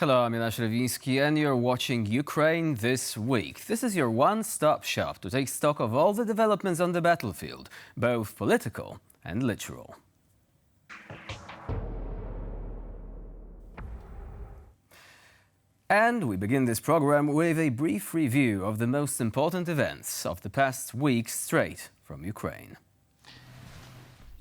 Hello, I'm Miloš Rewiński and you're watching Ukraine This Week. This is your one-stop shop to take stock of all the developments on the battlefield, both political and literal. And we begin this program with a brief review of the most important events of the past week straight from Ukraine.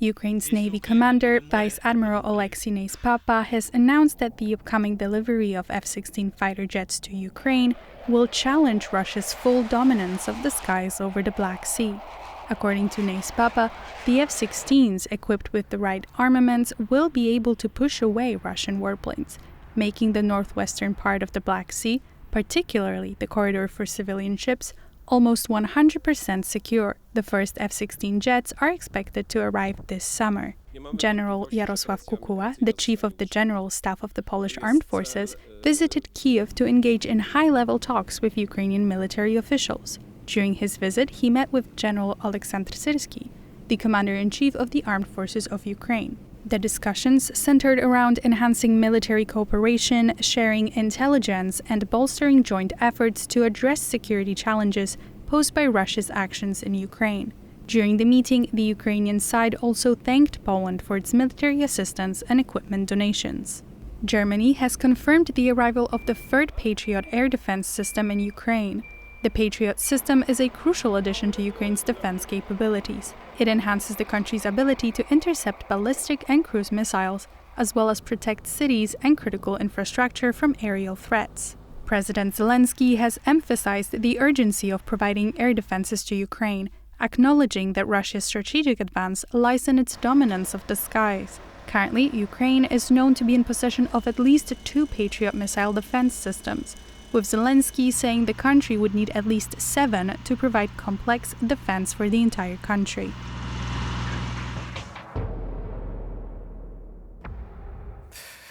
Ukraine's Navy commander, Vice Admiral Oleksiy Neyspapa, has announced that the upcoming delivery of F-16 fighter jets to Ukraine will challenge Russia's full dominance of the skies over the Black Sea. According to Neyspapa, the F-16s, equipped with the right armaments, will be able to push away Russian warplanes, making the northwestern part of the Black Sea, particularly the corridor for civilian ships, almost 100% secure. The first F-16 jets are expected to arrive this summer. General Jarosław Kukuła, the chief of the General Staff of the Polish Armed Forces, visited Kiev to engage in high-level talks with Ukrainian military officials. During his visit, he met with General Oleksandr Syrsky, the commander-in-chief of the Armed Forces of Ukraine. The discussions centered around enhancing military cooperation, sharing intelligence, and bolstering joint efforts to address security challenges posed by Russia's actions in Ukraine. During the meeting, the Ukrainian side also thanked Poland for its military assistance and equipment donations. Germany has confirmed the arrival of the third Patriot air defense system in Ukraine. The Patriot system is a crucial addition to Ukraine's defense capabilities. It enhances the country's ability to intercept ballistic and cruise missiles, as well as protect cities and critical infrastructure from aerial threats. President Zelensky has emphasized the urgency of providing air defenses to Ukraine, acknowledging that Russia's strategic advance lies in its dominance of the skies. Currently, Ukraine is known to be in possession of at least 2 Patriot missile defense systems, with Zelensky saying the country would need at least 7 to provide complex defense for the entire country.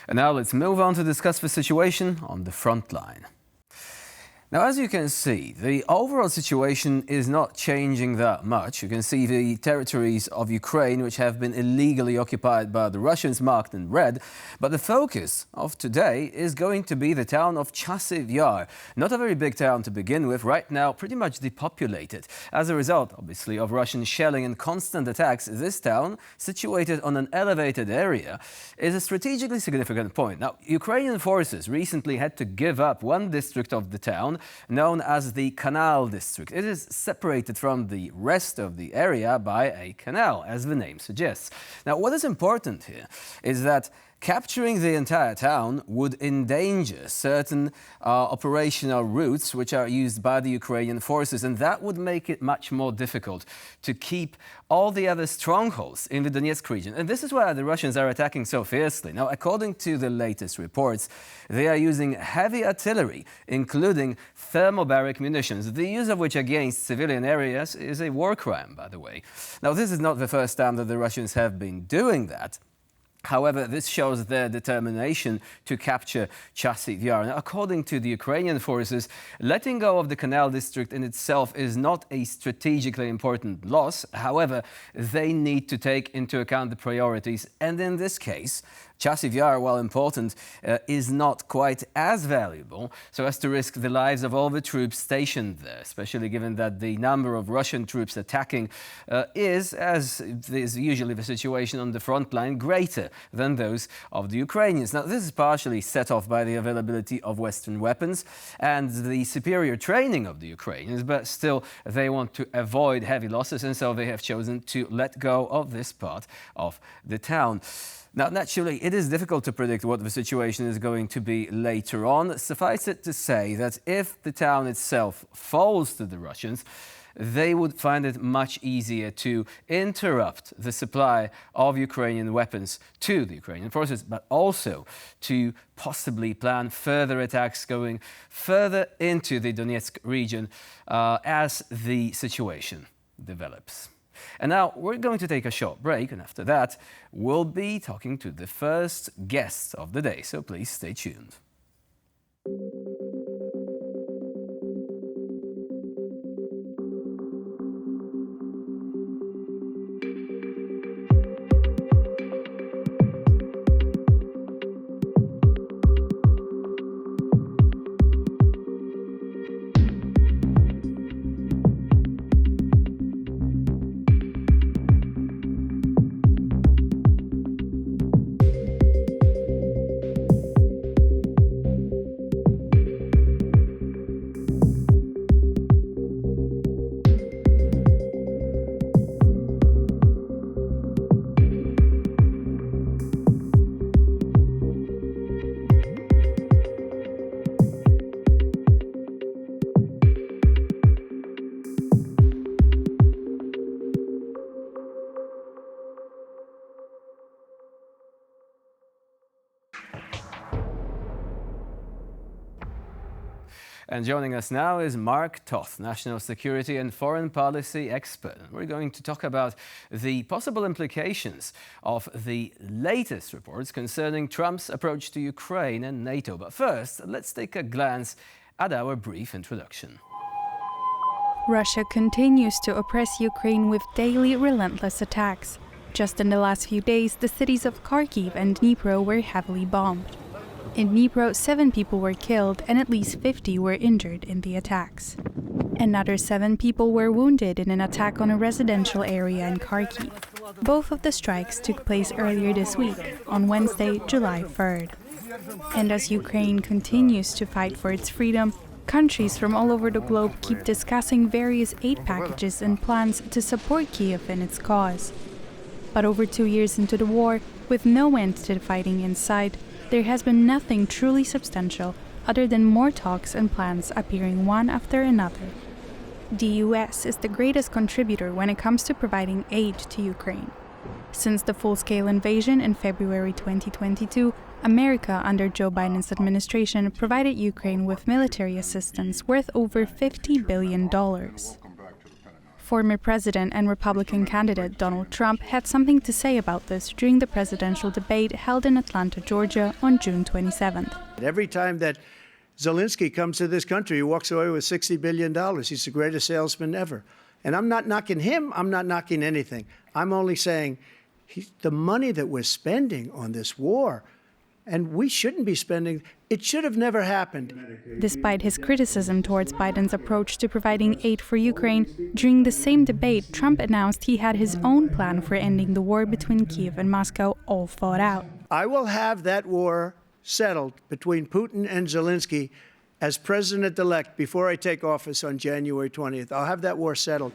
And now let's move on to discuss the situation on the front line. Now, as you can see, the overall situation is not changing that much. You can see the territories of Ukraine, which have been illegally occupied by the Russians, marked in red. But the focus of today is going to be the town of Chasiv Yar. Not a very big town to begin with, right now pretty much depopulated. As a result, obviously, of Russian shelling and constant attacks, this town, situated on an elevated area, is a strategically significant point. Now, Ukrainian forces recently had to give up one district of the town, known as the Canal District. It is separated from the rest of the area by a canal, as the name suggests. Now, what is important here is that capturing the entire town would endanger certain operational routes which are used by the Ukrainian forces, and that would make it much more difficult to keep all the other strongholds in the Donetsk region. And this is why the Russians are attacking so fiercely. Now, according to the latest reports, they are using heavy artillery, including thermobaric munitions, the use of which against civilian areas is a war crime, by the way. Now, this is not the first time that the Russians have been doing that. However, this shows their determination to capture Chasiv Yar. Now, according to the Ukrainian forces, letting go of the Canal District in itself is not a strategically important loss. However, they need to take into account the priorities. And in this case, Chasiv Yar, while important, is not quite as valuable so as to risk the lives of all the troops stationed there, especially given that the number of Russian troops attacking is, as is usually the situation on the front line, greater than those of the Ukrainians. Now, this is partially set off by the availability of Western weapons and the superior training of the Ukrainians, but still they want to avoid heavy losses, and so they have chosen to let go of this part of the town. Now, naturally, it is difficult to predict what the situation is going to be later on. Suffice it to say that if the town itself falls to the Russians, they would find it much easier to interrupt the supply of Ukrainian weapons to the Ukrainian forces, but also to possibly plan further attacks going further into the Donetsk region as the situation develops. And now we're going to take a short break, and after that, we'll be talking to the first guest of the day, so please stay tuned. And joining us now is Mark Toth, national security and foreign policy expert. We're going to talk about the possible implications of the latest reports concerning Trump's approach to Ukraine and NATO. But first, let's take a glance at our brief introduction. Russia continues to oppress Ukraine with daily relentless attacks. Just in the last few days, the cities of Kharkiv and Dnipro were heavily bombed. In Dnipro, 7 people were killed and at least 50 were injured in the attacks. Another 7 people were wounded in an attack on a residential area in Kharkiv. Both of the strikes took place earlier this week, on Wednesday, July 3rd. And as Ukraine continues to fight for its freedom, countries from all over the globe keep discussing various aid packages and plans to support Kyiv in its cause. But over 2 years into the war, with no end to the fighting in sight, there has been nothing truly substantial other than more talks and plans appearing one after another. The US is the greatest contributor when it comes to providing aid to Ukraine. Since the full-scale invasion in February 2022, America, under Joe Biden's administration, provided Ukraine with military assistance worth over $50 billion. Former president and Republican candidate Donald Trump had something to say about this during the presidential debate held in Atlanta, Georgia on June 27th. Every time that Zelensky comes to this country, he walks away with $60 billion. He's the greatest salesman ever. And I'm not knocking him. I'm not knocking anything. I'm only saying the money that we're spending on this war, and we shouldn't be spending, it should have never happened. Despite his criticism towards Biden's approach to providing aid for Ukraine, during the same debate, Trump announced he had his own plan for ending the war between Kyiv and Moscow all thought out. I will have that war settled between Putin and Zelensky as president-elect before I take office on January 20th. I'll have that war settled.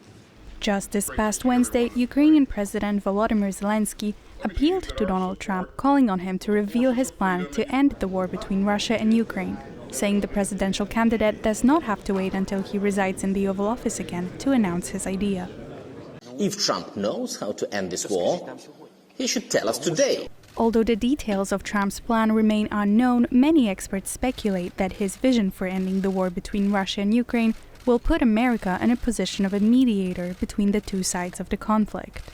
Just this past Wednesday, Ukrainian President Volodymyr Zelensky appealed to Donald Trump, calling on him to reveal his plan to end the war between Russia and Ukraine, saying the presidential candidate does not have to wait until he resides in the Oval Office again to announce his idea. If Trump knows how to end this war, he should tell us today. Although the details of Trump's plan remain unknown, many experts speculate that his vision for ending the war between Russia and Ukraine will put America in a position of a mediator between the two sides of the conflict.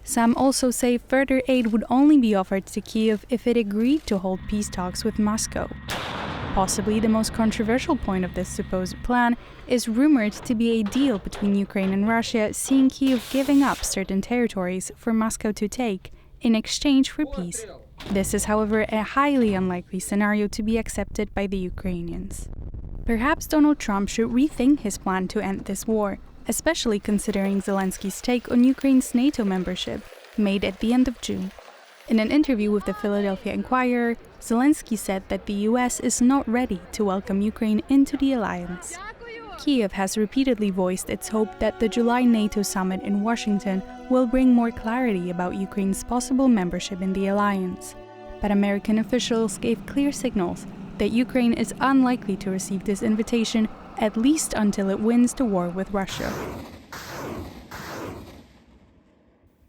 Some also say further aid would only be offered to Kyiv if it agreed to hold peace talks with Moscow. Possibly the most controversial point of this supposed plan is rumored to be a deal between Ukraine and Russia, seeing Kyiv giving up certain territories for Moscow to take in exchange for peace. This is, however, a highly unlikely scenario to be accepted by the Ukrainians. Perhaps Donald Trump should rethink his plan to end this war, especially considering Zelensky's take on Ukraine's NATO membership, made at the end of June. In an interview with the Philadelphia Inquirer, Zelensky said that the US is not ready to welcome Ukraine into the alliance. Kyiv has repeatedly voiced its hope that the July NATO summit in Washington will bring more clarity about Ukraine's possible membership in the alliance. But American officials gave clear signals that Ukraine is unlikely to receive this invitation, at least until it wins the war with Russia.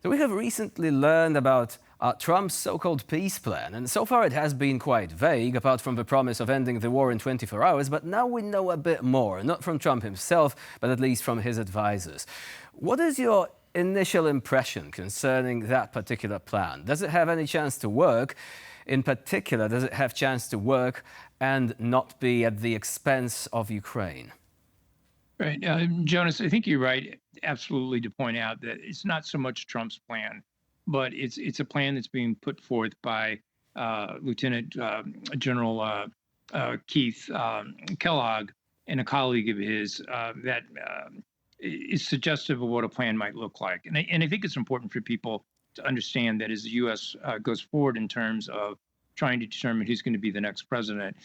So we have recently learned about Trump's so-called peace plan, and so far it has been quite vague, apart from the promise of ending the war in 24 hours, but now we know a bit more, not from Trump himself, but at least from his advisors. What is your initial impression concerning that particular plan? Does it have any chance to work? In particular, does it have chance to work and not be at the expense of Ukraine? Right. Jonas, I think you're right, absolutely, to point out that it's not so much Trump's plan, but it's a plan that's being put forth by Lieutenant General Keith Kellogg and a colleague of his that is suggestive of what a plan might look like. And I think it's important for people to understand that as the U.S. Goes forward in terms of trying to determine who's going to be the next president,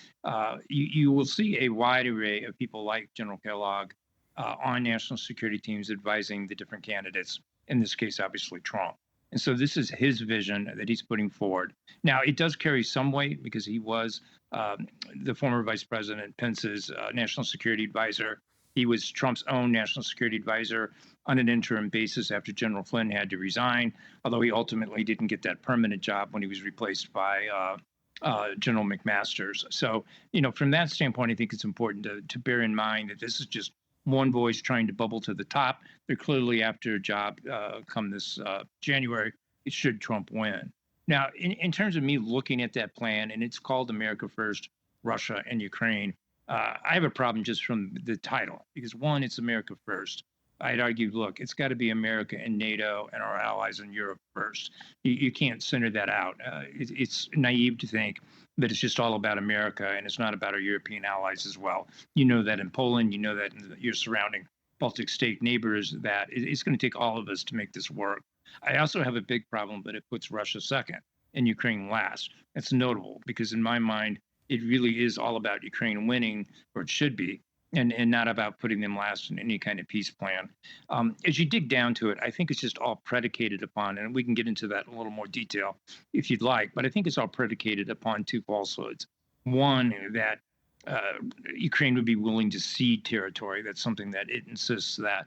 you will see a wide array of people like General Kellogg on national security teams advising the different candidates, in this case, obviously Trump. And so this is his vision that he's putting forward. Now, it does carry some weight because he was the former Vice President Pence's national security advisor. He was Trump's own national security advisor on an interim basis after General Flynn had to resign, although he ultimately didn't get that permanent job when he was replaced by General McMaster's. So, you know, from that standpoint, I think it's important to bear in mind that this is just one voice trying to bubble to the top. They're clearly after a job come this January. It should Trump win. Now, in terms of me looking at that plan, and it's called America First, Russia and Ukraine, I have a problem just from the title because one, it's America First. I'd argue, look, it's got to be America and NATO and our allies in Europe first. You can't center that out. It's naive to think that it's just all about America and it's not about our European allies as well. You know that in Poland, you know that in your surrounding Baltic state neighbors, that it's going to take all of us to make this work. I also have a big problem that it puts Russia second and Ukraine last. That's notable because in my mind, it really is all about Ukraine winning, or it should be, and not about putting them last in any kind of peace plan. As you dig down to it, I think it's just all predicated upon, and we can get into that in a little more detail if you'd like, but I think it's all predicated upon two falsehoods. One, that Ukraine would be willing to cede territory. That's something that it insists that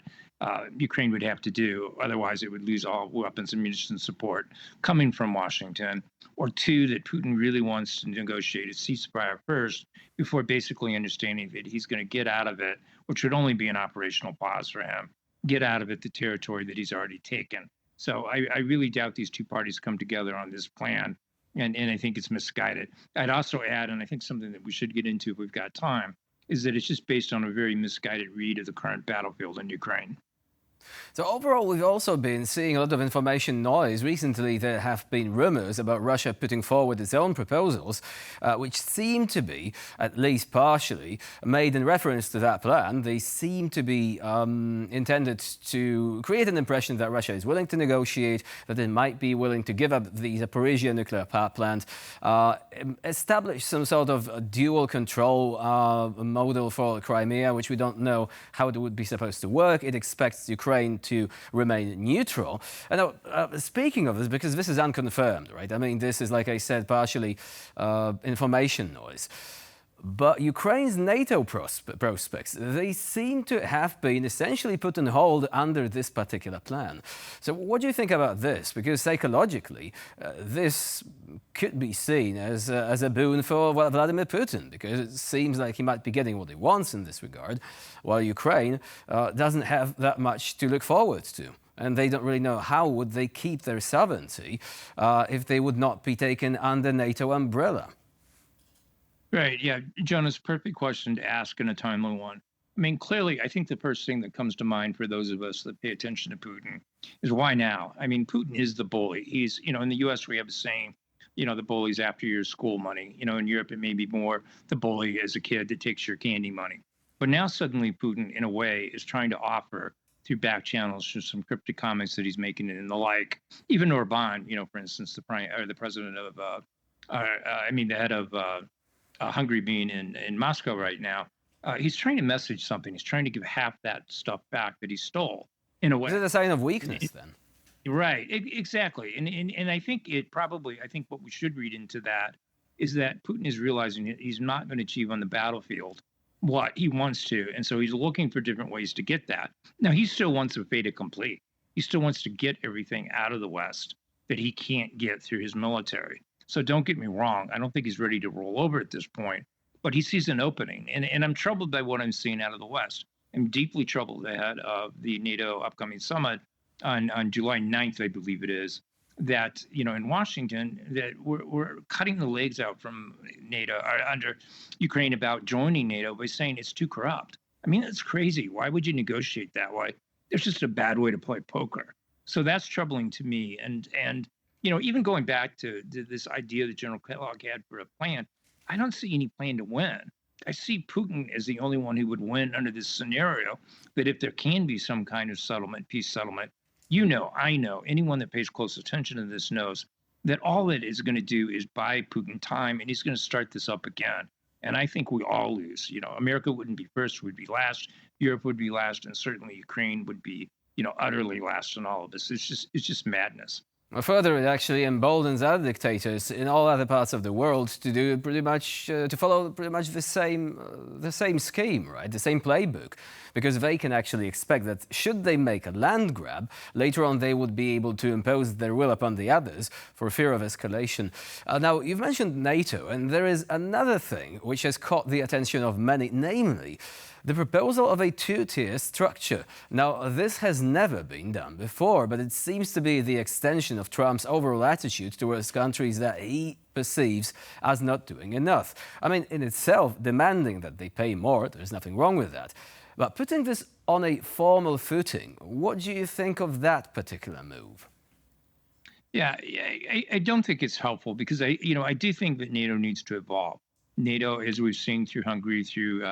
Ukraine would have to do. Otherwise, it would lose all weapons and munitions support coming from Washington. Or two, that Putin really wants to negotiate a ceasefire first before basically understanding that he's going to get out of it, which would only be an operational pause for him, get out of it the territory that he's already taken. So I really doubt these two parties come together on this plan. And I think it's misguided. I'd also add, and I think something that we should get into if we've got time, is that it's just based on a very misguided read of the current battlefield in Ukraine. So overall, we've also been seeing a lot of information noise. Recently, there have been rumors about Russia putting forward its own proposals, which seem to be, at least partially, made in reference to that plan. They seem to be intended to create an impression that Russia is willing to negotiate, that it might be willing to give up the Zaporizhia nuclear power plant, establish some sort of dual control model for Crimea, which we don't know how it would be supposed to work. It expects Ukraine to remain neutral. And now, speaking of this, because this is unconfirmed, right? I mean, this is, like I said, partially information noise. But Ukraine's NATO prospects, they seem to have been essentially put on hold under this particular plan. So what do you think about this? Because psychologically, this could be seen as a boon for Vladimir Putin, because it seems like he might be getting what he wants in this regard, while Ukraine doesn't have that much to look forward to. And they don't really know how would they keep their sovereignty if they would not be taken under NATO umbrella. Right. Yeah. Jonas, perfect question to ask and a timely one. I mean, clearly, I think the first thing that comes to mind for those of us that pay attention to Putin is why now? I mean, Putin is the bully. He's, you know, in the US, we have a saying, you know, the bully's after your school money. You know, in Europe, it may be more the bully as a kid that takes your candy money. But now suddenly Putin, in a way, is trying to offer through back channels through some cryptic comments that he's making and the like. Even Orban, you know, for instance, the president of, the head of Hungary being in Moscow right now, he's trying to message something. He's trying to give half that stuff back that he stole in a way. Is it a sign of weakness then? Right, exactly. And I think I think what we should read into that is that Putin is realizing that he's not going to achieve on the battlefield what he wants to. And so he's looking for different ways to get that. Now, he still wants a fait accompli. He still wants to get everything out of the West that he can't get through his military. So don't get me wrong. I don't think he's ready to roll over at this point, but he sees an opening. And I'm troubled by what I'm seeing out of the West. I'm deeply troubled ahead of the NATO upcoming summit on July 9th, I believe it is, that, you know, in Washington, that we're cutting the legs out from NATO under Ukraine about joining NATO by saying it's too corrupt. I mean, that's crazy. Why would you negotiate that way? It's just a bad way to play poker. So that's troubling to me. And you know, even going back to this idea that General Kellogg had for a plan, I don't see any plan to win. I see Putin as the only one who would win under this scenario, that if there can be some kind of settlement, peace settlement, you know, I know, anyone that pays close attention to this knows that all it is going to do is buy Putin time, and he's going to start this up again. And I think we all lose. You know, America wouldn't be first, would be last. Europe would be last, and certainly Ukraine would be, you know, utterly last in all of this. It's just madness. Further, it actually emboldens other dictators in all other parts of the world to do pretty much to follow pretty much the same scheme, right? The same playbook, because they can actually expect that should they make a land grab, later on they would be able to impose their will upon the others for fear of escalation. Now, you've mentioned NATO, and there is another thing which has caught the attention of many, namely the proposal of a two-tier structure. Now, this has never been done before, but it seems to be the extension of Trump's overall attitude towards countries that he perceives as not doing enough. I mean, in itself, demanding that they pay more, there's nothing wrong with that. But putting this on a formal footing, what do you think of that particular move? Yeah, I don't think it's helpful because I do think that NATO needs to evolve. NATO, as we've seen through Hungary, through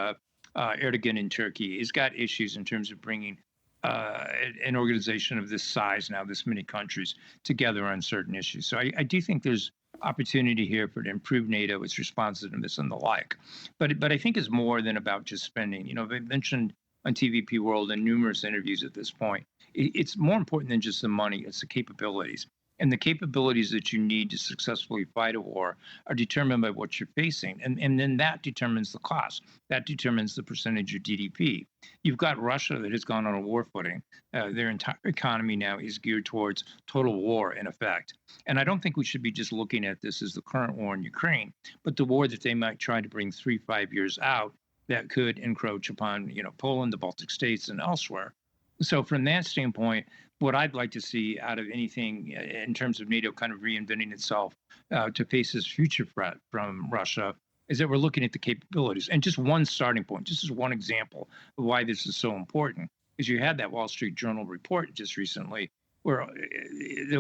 Erdogan in Turkey, has got issues in terms of bringing an organization of this size now, this many countries together on certain issues. So I do think there's opportunity here for to improve NATO, its responsiveness and the like. But I think it's more than about just spending. They mentioned on TVP World in numerous interviews at this point, it's more important than just the money, it's the capabilities. And the capabilities that you need to successfully fight a war are determined by what you're facing. And then that determines the cost. That determines the percentage of GDP. You've got Russia that has gone on a war footing. Their entire economy now is geared towards total war, in effect. And I don't think we should be just looking at this as the current war in Ukraine, but the war that they might try to bring 3-5 years out that could encroach upon, Poland, the Baltic states, and elsewhere. So from that standpoint, what I'd like to see out of anything in terms of NATO kind of reinventing itself to face this future threat from Russia is that we're looking at the capabilities. And just one starting point, just as one example of why this is so important, is you had that Wall Street Journal report just recently where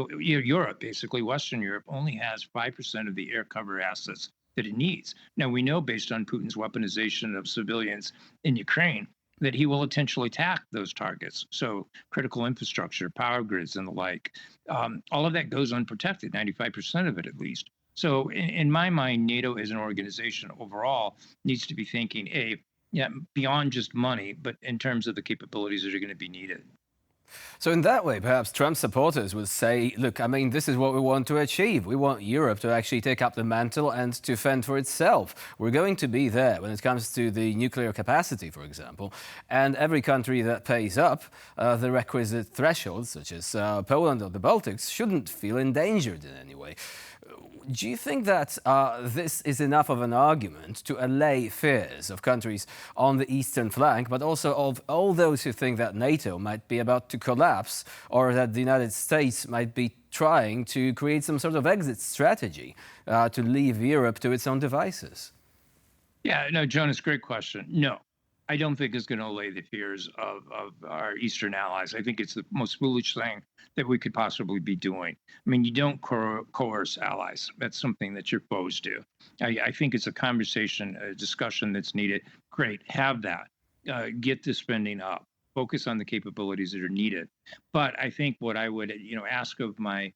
Europe, basically Western Europe, only has 5% of the air cover assets that it needs. Now, we know based on Putin's weaponization of civilians in Ukraine, that he will intentionally attack those targets. So critical infrastructure, power grids, and the like. All of that goes unprotected, 95% of it at least. So in my mind, NATO as an organization overall needs to be thinking, beyond just money, but in terms of the capabilities that are going to be needed. So in that way, perhaps Trump supporters would say, look, I mean, this is what we want to achieve. We want Europe to actually take up the mantle and to fend for itself. We're going to be there when it comes to the nuclear capacity, for example. And every country that pays up the requisite thresholds, such as Poland or the Baltics, shouldn't feel endangered in any way. Do you think that this is enough of an argument to allay fears of countries on the eastern flank, but also of all those who think that NATO might be about to collapse or that the United States might be trying to create some sort of exit strategy to leave Europe to its own devices? Yeah, no, Jonas, great question. No, I don't think it's going to allay the fears of our Eastern allies. I think it's the most foolish thing that we could possibly be doing. I mean, you don't coerce allies. That's something that your foes do. I think it's a conversation, a discussion that's needed. Great, have that. Get the spending up. Focus on the capabilities that are needed. But I think what I would, ask of my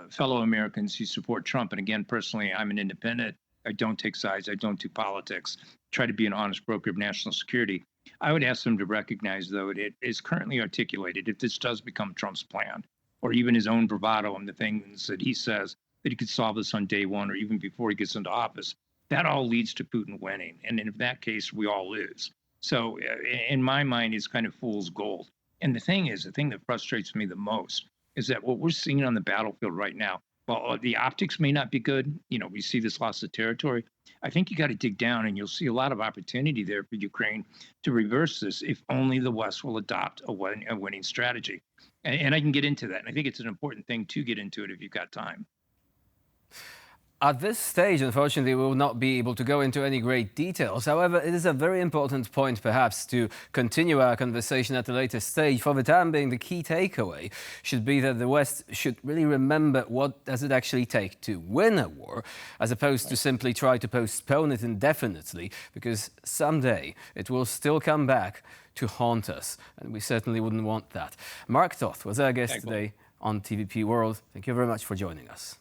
fellow Americans who support Trump, and again, personally, I'm an independent. I don't take sides. I don't do politics. Try to be an honest broker of national security. I would ask them to recognize, though, it is currently articulated, if this does become Trump's plan, or even his own bravado and the things that he says that he could solve this on day one or even before he gets into office, that all leads to Putin winning. And in that case, we all lose. So in my mind, it's kind of fool's gold. And the thing that frustrates me the most is that what we're seeing on the battlefield right now, well, the optics may not be good. We see this loss of territory. I think you got to dig down and you'll see a lot of opportunity there for Ukraine to reverse this if only the West will adopt a winning strategy. And I can get into that. And I think it's an important thing to get into it if you've got time. At this stage, unfortunately, we will not be able to go into any great details. However, it is a very important point, perhaps, to continue our conversation at a later stage. For the time being, the key takeaway should be that the West should really remember what does it actually take to win a war, as opposed to simply try to postpone it indefinitely, because someday it will still come back to haunt us, and we certainly wouldn't want that. Mark Toth was our guest today on TVP World. Thank you very much for joining us.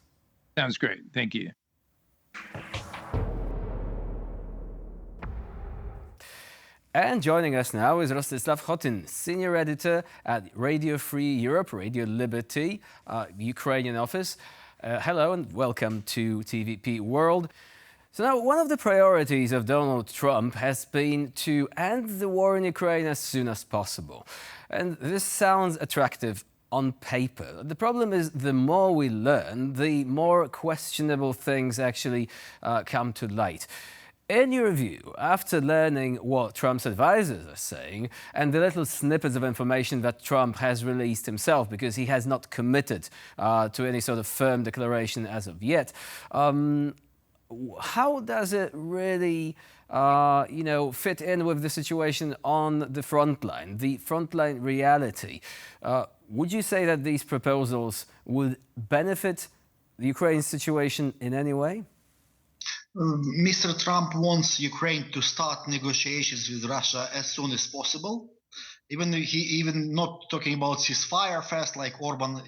Sounds great. Thank you. And joining us now is Rostislav Khotin, senior editor at Radio Free Europe, Radio Liberty, Ukrainian office. Hello and welcome to TVP World. So now, one of the priorities of Donald Trump has been to end the war in Ukraine as soon as possible. And this sounds attractive on paper. The problem is, the more we learn, the more questionable things actually come to light. In your view, after learning what Trump's advisors are saying and the little snippets of information that Trump has released himself, because he has not committed to any sort of firm declaration as of yet, how does it really, fit in with the situation on the front line, the frontline reality? Would you say that these proposals would benefit the Ukraine situation in any way? Mr. Trump wants Ukraine to start negotiations with Russia as soon as possible. Even not talking about ceasefire first, like Orban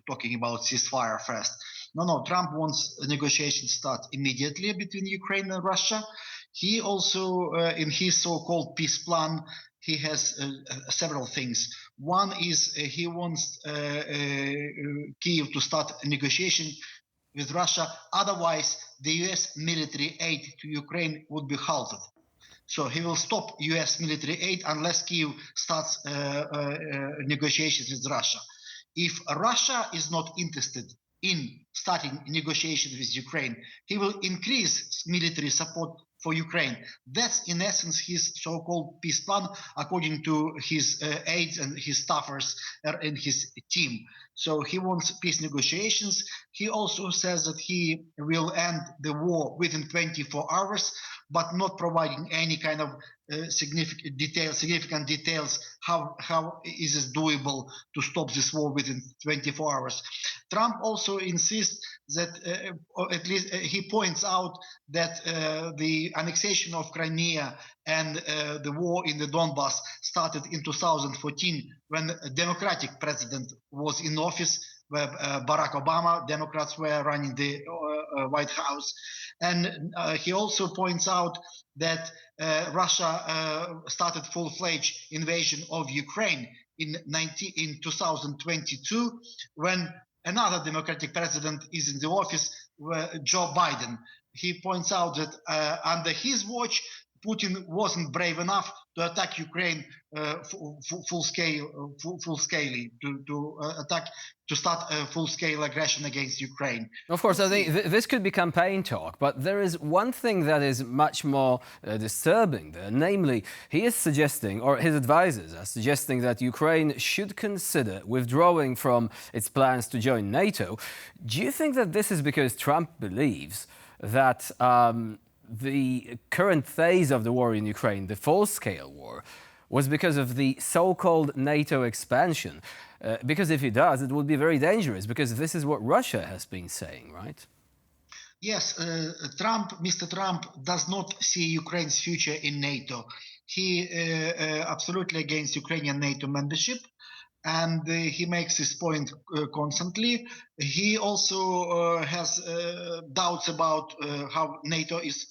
talking about ceasefire first. No, Trump wants negotiations start immediately between Ukraine and Russia. He also, in his so-called peace plan, he has several things. One is he wants Kyiv to start a negotiation with Russia. Otherwise, the US military aid to Ukraine would be halted. So he will stop US military aid unless Kyiv starts negotiations with Russia. If Russia is not interested in starting negotiations with Ukraine, he will increase military support for Ukraine. That's in essence his so-called peace plan, according to his aides and his staffers and his team. So he wants peace negotiations. He also says that he will end the war within 24 hours, but not providing any kind of significant details how is it doable to stop this war within 24 hours. Trump also insists that, at least he points out that the annexation of Crimea and the war in the Donbass started in 2014 when a Democratic president was in office, where Barack Obama, Democrats were running the White House. And he also points out that Russia started full-fledged invasion of Ukraine in 2022, when another Democratic president is in the office, Joe Biden. He points out that under his watch, Putin wasn't brave enough to attack Ukraine to start a full-scale aggression against Ukraine. Of course, I think this could be campaign talk, but there is one thing that is much more disturbing there. Namely, he is suggesting, or his advisors are suggesting, that Ukraine should consider withdrawing from its plans to join NATO. Do you think that this is because Trump believes that the current phase of the war in Ukraine, the full-scale war, was because of the so-called NATO expansion? Because if he does, it would be very dangerous, because this is what Russia has been saying, right? Yes, Mr. Trump does not see Ukraine's future in NATO. He absolutely against Ukrainian NATO membership, and he makes this point constantly. He also has doubts about how NATO is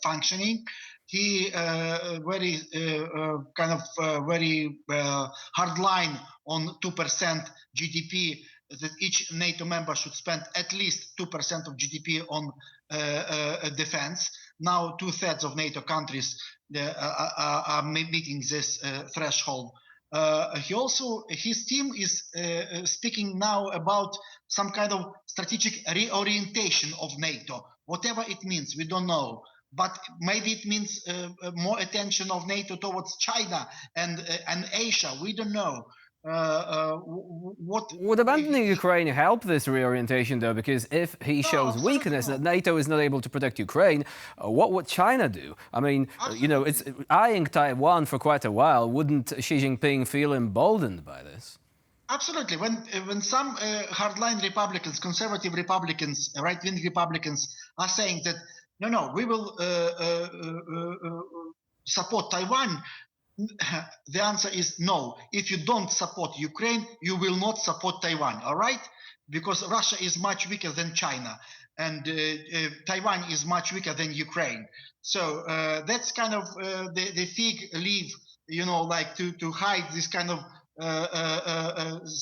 functioning. He very hard line on 2% GDP, that each NATO member should spend at least 2% of GDP on defense. Now 2/3 of NATO countries are meeting this threshold. His team is speaking now about some kind of strategic reorientation of NATO. Whatever it means, we don't know. But maybe it means more attention of NATO towards China and Asia. We don't know. Would abandoning Ukraine help this reorientation, though? Because if he shows weakness, that NATO is not able to protect Ukraine, what would China do? I mean, it's eyeing Taiwan for quite a while. Wouldn't Xi Jinping feel emboldened by this? Absolutely. When some hardline Republicans, conservative Republicans, right-wing Republicans are saying that, no, we will support Taiwan, the answer is no. If you don't support Ukraine, you will not support Taiwan, all right? Because Russia is much weaker than China. and Taiwan is much weaker than Ukraine. So that's kind of the fig leaf, like to hide this kind of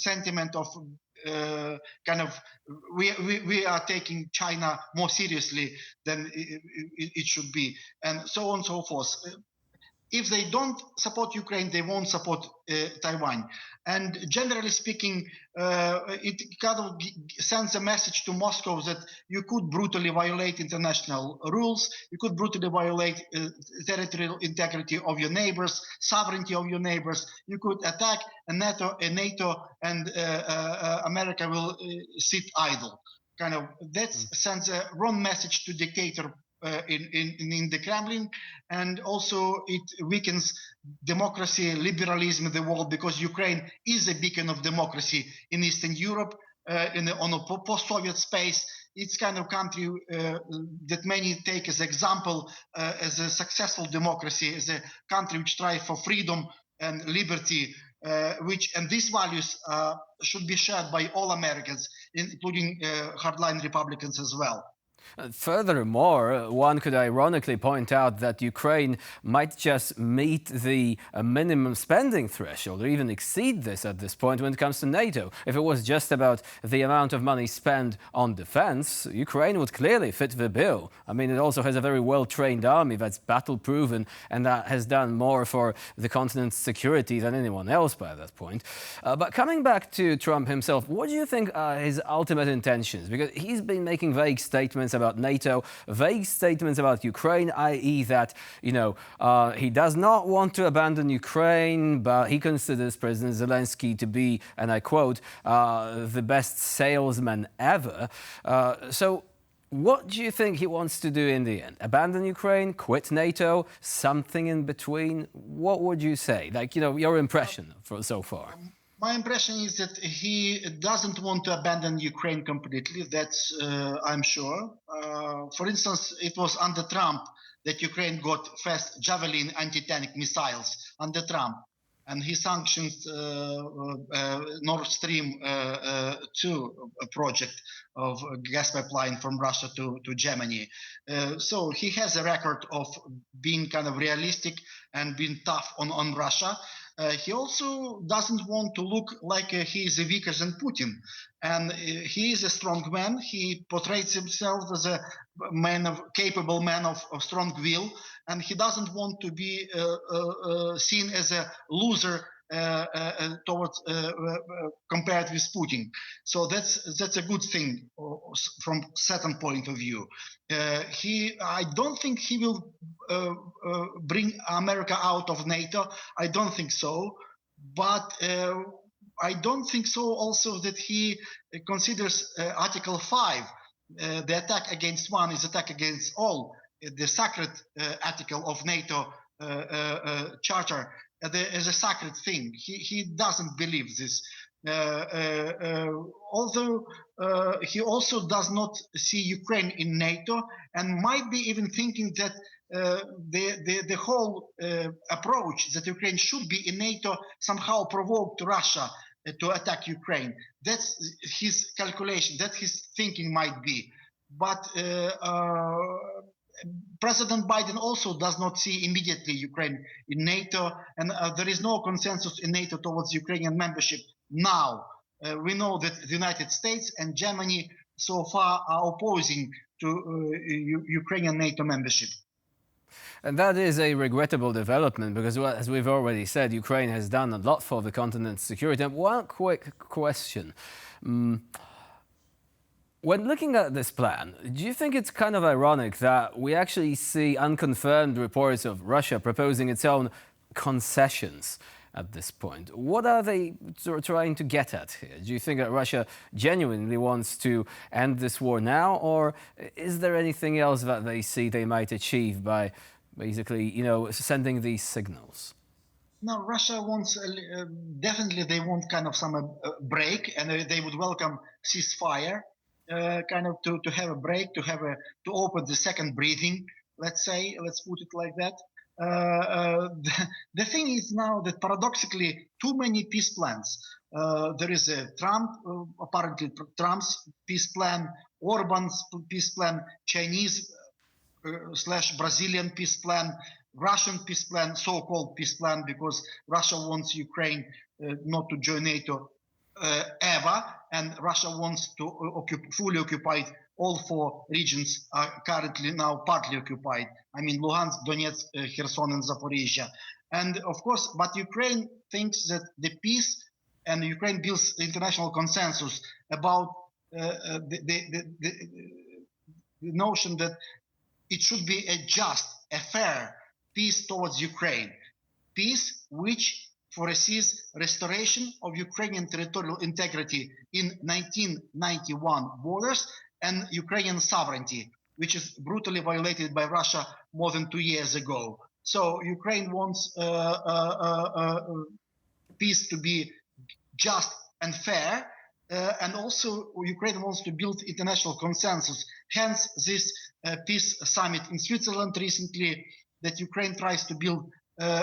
sentiment of kind of we are taking China more seriously than it should be, and so on and so forth. If they don't support Ukraine, they won't support Taiwan. And generally speaking, it kind of sends a message to Moscow that you could brutally violate international rules, you could brutally violate territorial integrity of your neighbors, sovereignty of your neighbors, you could attack NATO and America will sit idle. Kind of that sends a wrong message to dictator in the Kremlin, and also it weakens democracy, liberalism in the world, because Ukraine is a beacon of democracy in Eastern Europe, on a post-Soviet space. It's kind of country that many take as example as a successful democracy, as a country which strives for freedom and liberty, and these values should be shared by all Americans, including hardline Republicans as well. Furthermore, one could ironically point out that Ukraine might just meet the minimum spending threshold, or even exceed this at this point when it comes to NATO. If it was just about the amount of money spent on defense, Ukraine would clearly fit the bill. I mean, it also has a very well-trained army that's battle-proven and that has done more for the continent's security than anyone else by that point. But coming back to Trump himself, what do you think are his ultimate intentions? Because he's been making vague statements about NATO, vague statements about Ukraine, i.e. that, he does not want to abandon Ukraine, but he considers President Zelensky to be, and I quote, the best salesman ever. So what do you think he wants to do in the end? Abandon Ukraine, quit NATO, something in between? What would you say? Your impression so far. My impression is that he doesn't want to abandon Ukraine completely. That's, I'm sure. For instance, it was under Trump that Ukraine got fast Javelin anti-tank missiles under Trump. And he sanctioned Nord Stream 2 project of gas pipeline from Russia to Germany. So he has a record of being kind of realistic and being tough on Russia. He also doesn't want to look like he is weaker than Putin. And he is a strong man. He portrays himself as a capable man of strong will. And he doesn't want to be seen as a loser towards compared with Putin. So that's a good thing from certain point of view. I don't think he will bring America out of NATO. I don't think so. But I don't think so also that he considers Article 5, the attack against one is attack against all, the sacred article of NATO charter, as a sacred thing. He doesn't believe this. Although he also does not see Ukraine in NATO, and might be even thinking that the whole approach that Ukraine should be in NATO somehow provoked Russia to attack Ukraine. That's his calculation, that his thinking might be. But President Biden also does not see immediately Ukraine in NATO, and there is no consensus in NATO towards Ukrainian membership now. We know that the United States and Germany so far are opposing to Ukrainian NATO membership. And that is a regrettable development because, well, as we've already said, Ukraine has done a lot for the continent's security. And one quick question. When looking at this plan, do you think it's kind of ironic that we actually see unconfirmed reports of Russia proposing its own concessions at this point? What are they trying to get at here? Do you think that Russia genuinely wants to end this war now, or is there anything else that they see they might achieve by basically, sending these signals? No, Russia wants, definitely they want kind of some break, and they would welcome ceasefire. Kind of to have a break, to open the second breathing, let's put it like that. The thing is now that paradoxically, too many peace plans. There is a apparently Trump's peace plan Orban's peace plan, Chinese / Brazilian peace plan, Russian peace plan, so-called peace plan, because Russia wants Ukraine not to join NATO ever, and Russia wants to fully occupy all 4 regions are currently now partly occupied. I mean, Luhansk, Donetsk, Kherson, and Zaporizhia. And of course, but Ukraine thinks that the peace, and Ukraine builds international consensus about the notion that it should be a just, a fair peace towards Ukraine. Peace which foresees restoration of Ukrainian territorial integrity in 1991 borders and Ukrainian sovereignty, which is brutally violated by Russia more than 2 years ago. So Ukraine wants peace to be just and fair, and also Ukraine wants to build international consensus. Hence this peace summit in Switzerland recently, that Ukraine tries to build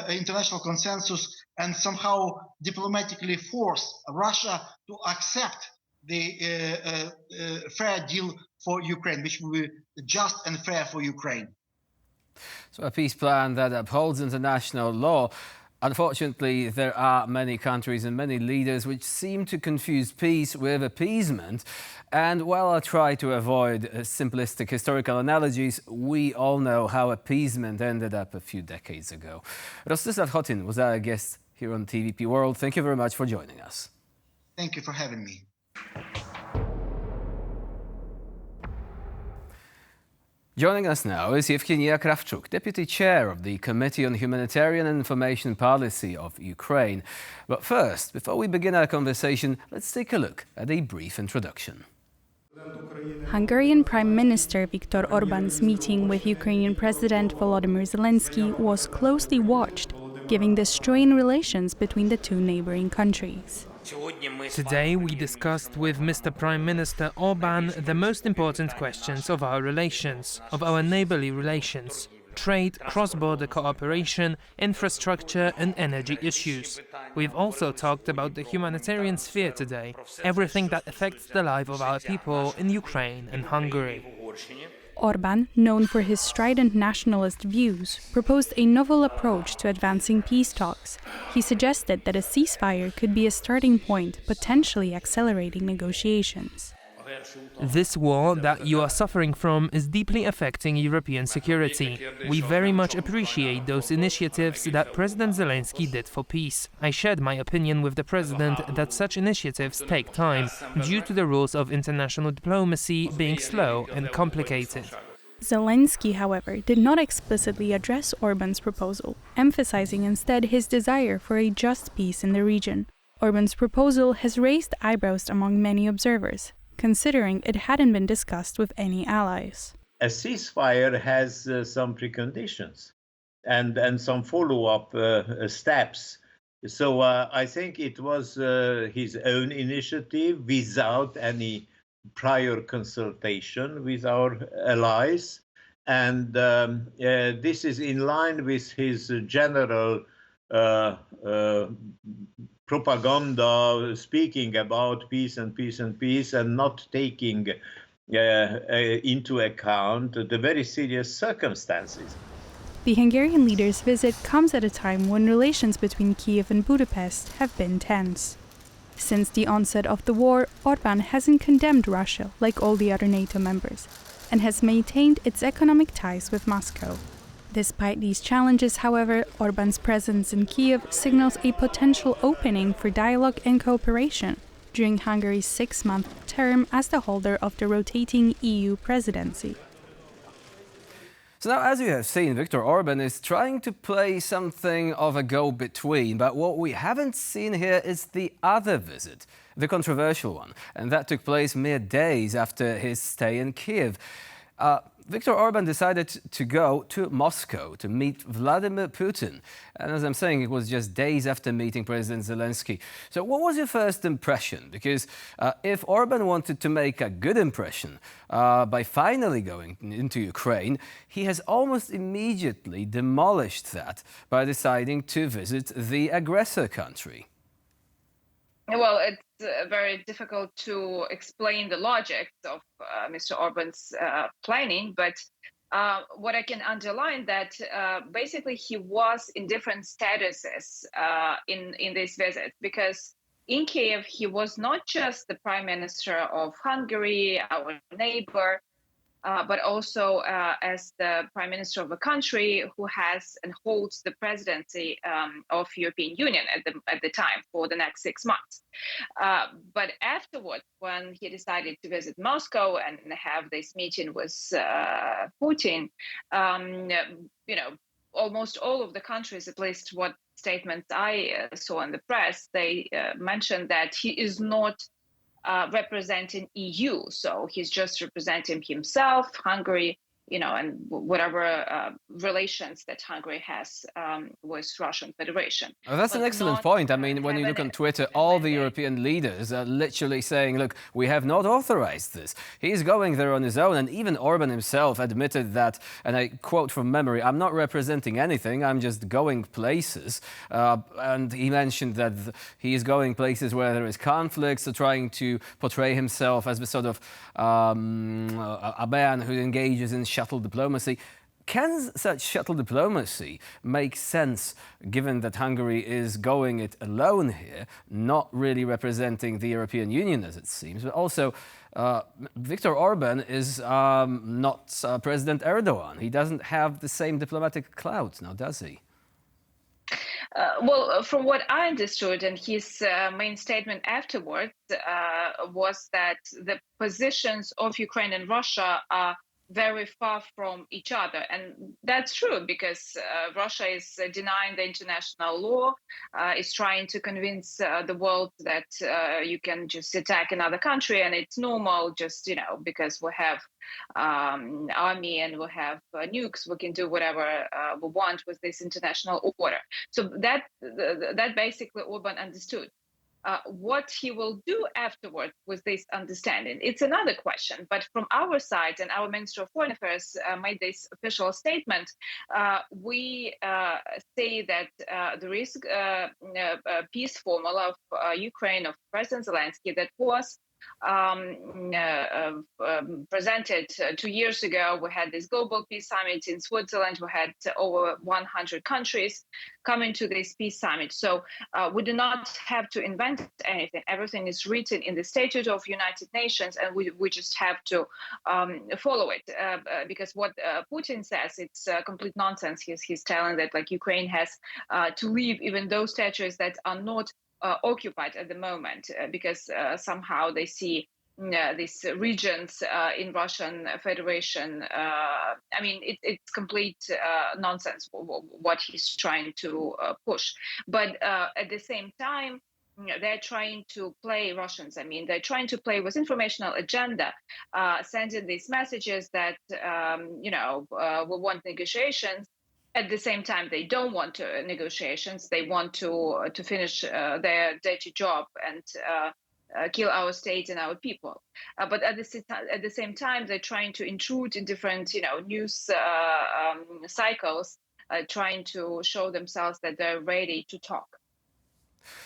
international consensus and somehow diplomatically force Russia to accept the fair deal for Ukraine, which will be just and fair for Ukraine. So a peace plan that upholds international law. Unfortunately, there are many countries and many leaders which seem to confuse peace with appeasement. And while I try to avoid simplistic historical analogies, we all know how appeasement ended up a few decades ago. Rostislav Chotin was our guest here on TVP World. Thank you very much for joining us. Thank you for having me. Joining us now is Yevgenia Kravchuk, Deputy Chair of the Committee on Humanitarian and Information Policy of Ukraine. But first, before we begin our conversation, let's take a look at a brief introduction. Hungarian Prime Minister Victor Orban's meeting with Ukrainian President Volodymyr Zelensky was closely watched, given the strained relations between the two neighboring countries. Today we discussed with Mr. Prime Minister Orban the most important questions of our relations, of our neighborly relations: trade, cross-border cooperation, infrastructure and energy issues. We've also talked about the humanitarian sphere today, everything that affects the life of our people in Ukraine and Hungary. Orban, known for his strident nationalist views, proposed a novel approach to advancing peace talks. He suggested that a ceasefire could be a starting point, potentially accelerating negotiations. This war that you are suffering from is deeply affecting European security. We very much appreciate those initiatives that President Zelensky did for peace. I shared my opinion with the President that such initiatives take time, due to the rules of international diplomacy being slow and complicated. Zelensky, however, did not explicitly address Orban's proposal, emphasizing instead his desire for a just peace in the region. Orban's proposal has raised eyebrows among many observers, considering it hadn't been discussed with any allies. A ceasefire has some preconditions and some follow-up steps. So I think it was his own initiative without any prior consultation with our allies. And this is in line with his general propaganda, speaking about peace and peace and peace, and not taking into account the very serious circumstances. The Hungarian leader's visit comes at a time when relations between Kiev and Budapest have been tense. Since the onset of the war, Orban hasn't condemned Russia like all the other NATO members, and has maintained its economic ties with Moscow. Despite these challenges, however, Orban's presence in Kiev signals a potential opening for dialogue and cooperation during Hungary's 6-month term as the holder of the rotating EU presidency. So now, as you have seen, Victor Orban is trying to play something of a go-between, but what we haven't seen here is the other visit, the controversial one, and that took place mere days after his stay in Kiev. Victor Orban decided to go to Moscow to meet Vladimir Putin. And as I'm saying, it was just days after meeting President Zelensky. So what was your first impression? Because if Orban wanted to make a good impression by finally going into Ukraine, he has almost immediately demolished that by deciding to visit the aggressor country. Well, it's very difficult to explain the logic of Mr. Orban's planning, but what I can underline that basically he was in different statuses in this visit, because in Kiev he was not just the prime minister of Hungary, our neighbor, but also as the prime minister of a country who has and holds the presidency of European Union at the time for the next 6 months. But afterwards, when he decided to visit Moscow and have this meeting with Putin, almost all of the countries, at least what statements I saw in the press, they mentioned that he is not representing EU. So he's just representing himself, Hungary, and whatever relations that Hungary has with Russian Federation. Oh, that's an excellent point. I mean, when you look on Twitter, all the European leaders are literally saying, look, we have not authorized this. He's going there on his own. And even Orban himself admitted that, and I quote from memory, I'm not representing anything, I'm just going places. And he mentioned that he is going places where there is conflict, so trying to portray himself as the sort of a man who engages in shuttle diplomacy. Can such shuttle diplomacy make sense, given that Hungary is going it alone here, not really representing the European Union as it seems, but also Victor Orban is not President Erdogan. He doesn't have the same diplomatic clout now, does he? Well, from what I understood, and his main statement afterwards was that the positions of Ukraine and Russia are very far from each other. And that's true, because Russia is denying the international law, is trying to convince the world that you can just attack another country and it's normal, just, because we have army and we have nukes, we can do whatever we want with this international order. So that basically Orban understood. What he will do afterward with this understanding, it's another question. But from our side, and our Minister of Foreign Affairs made this official statement, we say that there is a peace formula of Ukraine, of President Zelensky, that was presented 2 years ago. We had this global peace summit in Switzerland. We had over 100 countries coming to this peace summit. So we do not have to invent anything. Everything is written in the Statute of United Nations, and we just have to follow it. Because what Putin says, it's complete nonsense. He's telling that Ukraine has to leave even those territories that are not occupied at the moment, because somehow they see these regions in Russian Federation. I mean, it's complete nonsense what he's trying to push. But at the same time, they're trying to play Russians. I mean, they're trying to play with informational agenda, sending these messages that, we want negotiations. At the same time, they don't want negotiations. They want to finish their dirty job and kill our state and our people. But at the same time, they're trying to intrude in different, news cycles, trying to show themselves that they're ready to talk.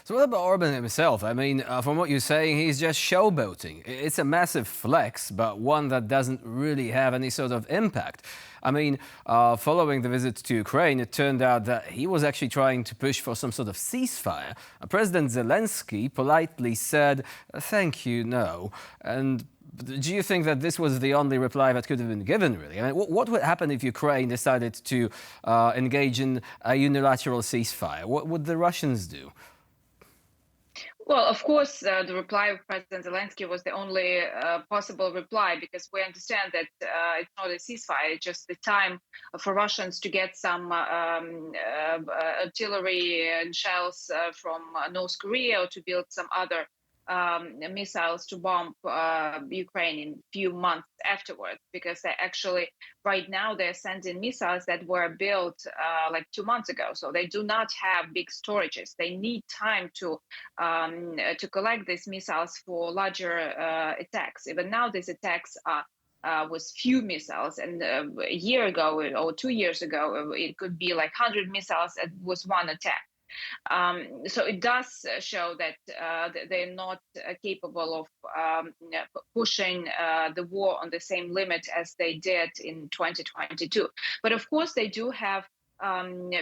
So what about Orban himself? I mean, from what you're saying, he's just showboating. It's a massive flex, but one that doesn't really have any sort of impact. I mean, following the visit to Ukraine, it turned out that he was actually trying to push for some sort of ceasefire. President Zelensky politely said, thank you, no. And do you think that this was the only reply that could have been given, really? I mean, what would happen if Ukraine decided to engage in a unilateral ceasefire? What would the Russians do? Well, of course, the reply of President Zelensky was the only possible reply, because we understand that it's not a ceasefire, it's just the time for Russians to get some artillery and shells from North Korea, or to build some other missiles to bomb Ukraine in a few months afterwards, because they actually, right now, they're sending missiles that were built 2 months ago. So they do not have big storages. They need time to collect these missiles for larger attacks. Even now, these attacks are with few missiles, and a year ago or 2 years ago, it could be 100 missiles with one attack. So it does show that they're not capable of pushing the war on the same limit as they did in 2022. But of course, they do have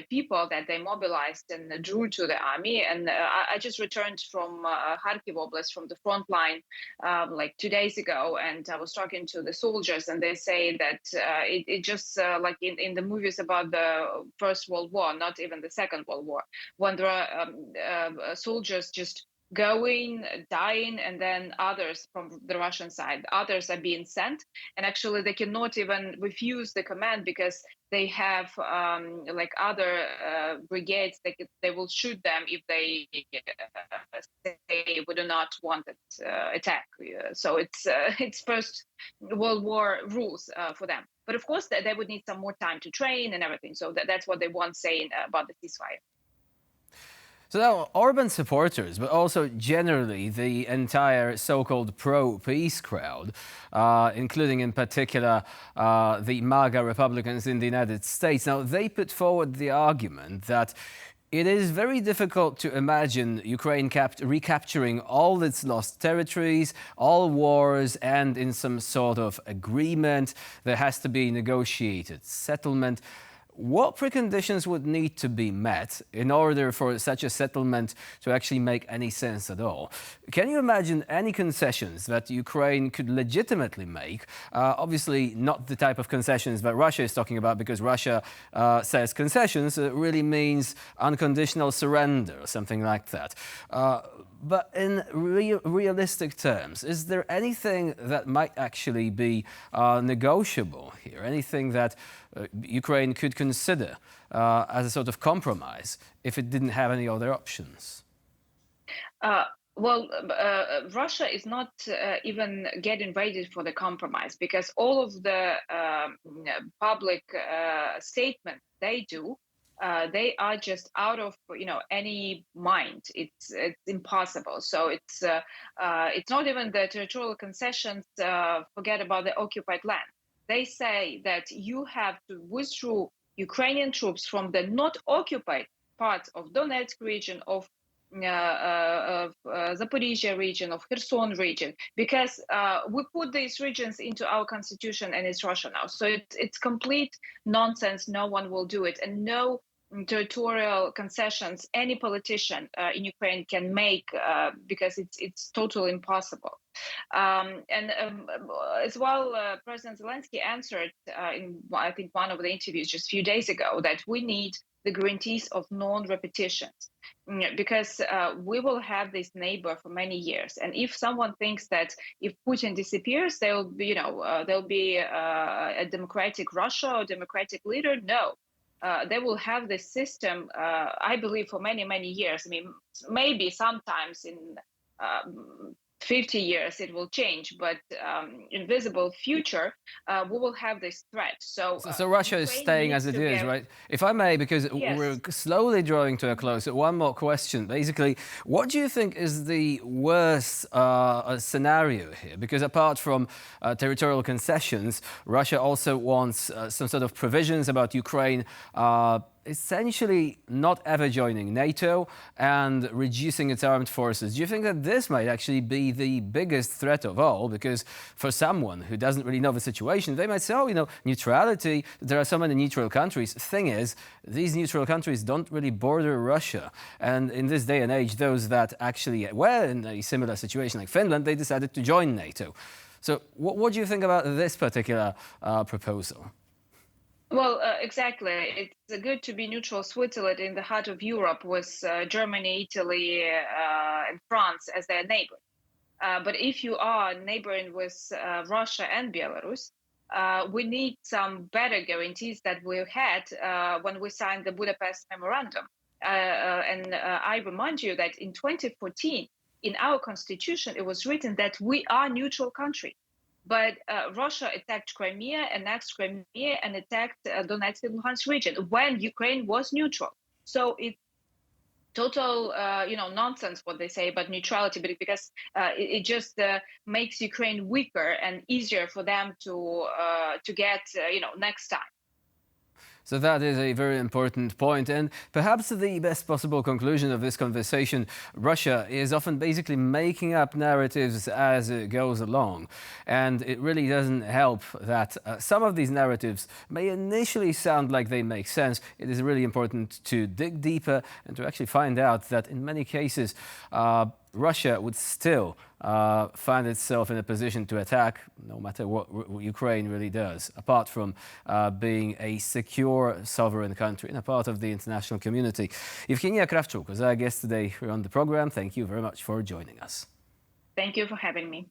people that they mobilized and drew to the army. And I just returned from Kharkiv Oblast, from the front line, like 2 days ago, and I was talking to the soldiers, and they say that it just like in the movies about the First World War, not even the Second World War, when there are soldiers just going, dying, and then others from the Russian side, others are being sent, and actually they cannot even refuse the command because they have like other brigades. They will shoot them if they say we do not want it attack. So it's First World War rules for them. But of course, they would need some more time to train and everything. So that's what they want saying about the ceasefire. So now, Orban supporters, but also generally the entire so-called pro-peace crowd, including in particular the MAGA Republicans in the United States, now they put forward the argument that it is very difficult to imagine Ukraine recapturing all its lost territories, all wars, and in some sort of agreement. There has to be negotiated settlement. What preconditions would need to be met in order for such a settlement to actually make any sense at all? Can you imagine any concessions that Ukraine could legitimately make? Obviously not the type of concessions that Russia is talking about, because Russia says concessions really means unconditional surrender or something like that. But in realistic terms, is there anything that might actually be negotiable here? Anything that Ukraine could consider as a sort of compromise if it didn't have any other options? Well, Russia is not even getting ready for the compromise, because all of the public statements they do, they are just out of any mind. It's impossible. So it's not even the territorial concessions. Forget about the occupied land. They say that you have to withdraw Ukrainian troops from the not occupied parts of Donetsk region, of Zaporizhia region, of Kherson region, because we put these regions into our constitution and it's Russia now. So it's complete nonsense. No one will do it, and no territorial concessions any politician in Ukraine can make, because it's totally impossible. As well, President Zelensky answered in, I think, one of the interviews just a few days ago that we need the guarantees of non-repetitions, because we will have this neighbor for many years. And if someone thinks that if Putin disappears, there'll be a democratic Russia or democratic leader, no. They will have this system, I believe, for many, many years. I mean, maybe sometimes in 50 years it will change, but in visible future, we will have this threat. So Russia is staying as it is, right? If I may, because we're slowly drawing to a close, one more question. Basically, what do you think is the worst scenario here? Because apart from territorial concessions, Russia also wants some sort of provisions about Ukraine essentially not ever joining NATO and reducing its armed forces. Do you think that this might actually be the biggest threat of all? Because for someone who doesn't really know the situation, they might say, oh, neutrality, there are so many neutral countries. Thing is, these neutral countries don't really border Russia. And in this day and age, those that actually were in a similar situation like Finland, they decided to join NATO. So what do you think about this particular proposal? Well, exactly. It's good to be neutral. Switzerland in the heart of Europe with Germany, Italy, and France as their neighbors. But if you are neighboring with Russia and Belarus, we need some better guarantees that we had when we signed the Budapest Memorandum. And I remind you that in 2014, in our constitution, it was written that we are neutral country. But Russia attacked Crimea, annexed Crimea, and attacked Donetsk and Luhansk region when Ukraine was neutral. So it's total, nonsense what they say about neutrality, because it just makes Ukraine weaker and easier for them to get, next time. So that is a very important point, and perhaps the best possible conclusion of this conversation. Russia is often basically making up narratives as it goes along, and it really doesn't help that some of these narratives may initially sound like they make sense. It is really important to dig deeper and to actually find out that in many cases Russia would still find itself in a position to attack no matter what Ukraine really does, apart from being a secure sovereign country and a part of the international community. Evgenia Kravchuk was our guest today here on the program. Thank you very much for joining us. Thank you for having me.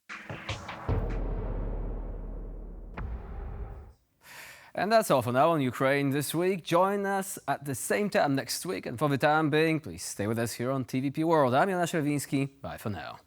And that's all for now on Ukraine This Week. Join us at the same time next week. And for the time being, please stay with us here on TVP World. I'm Jan Szerwiński. Bye for now.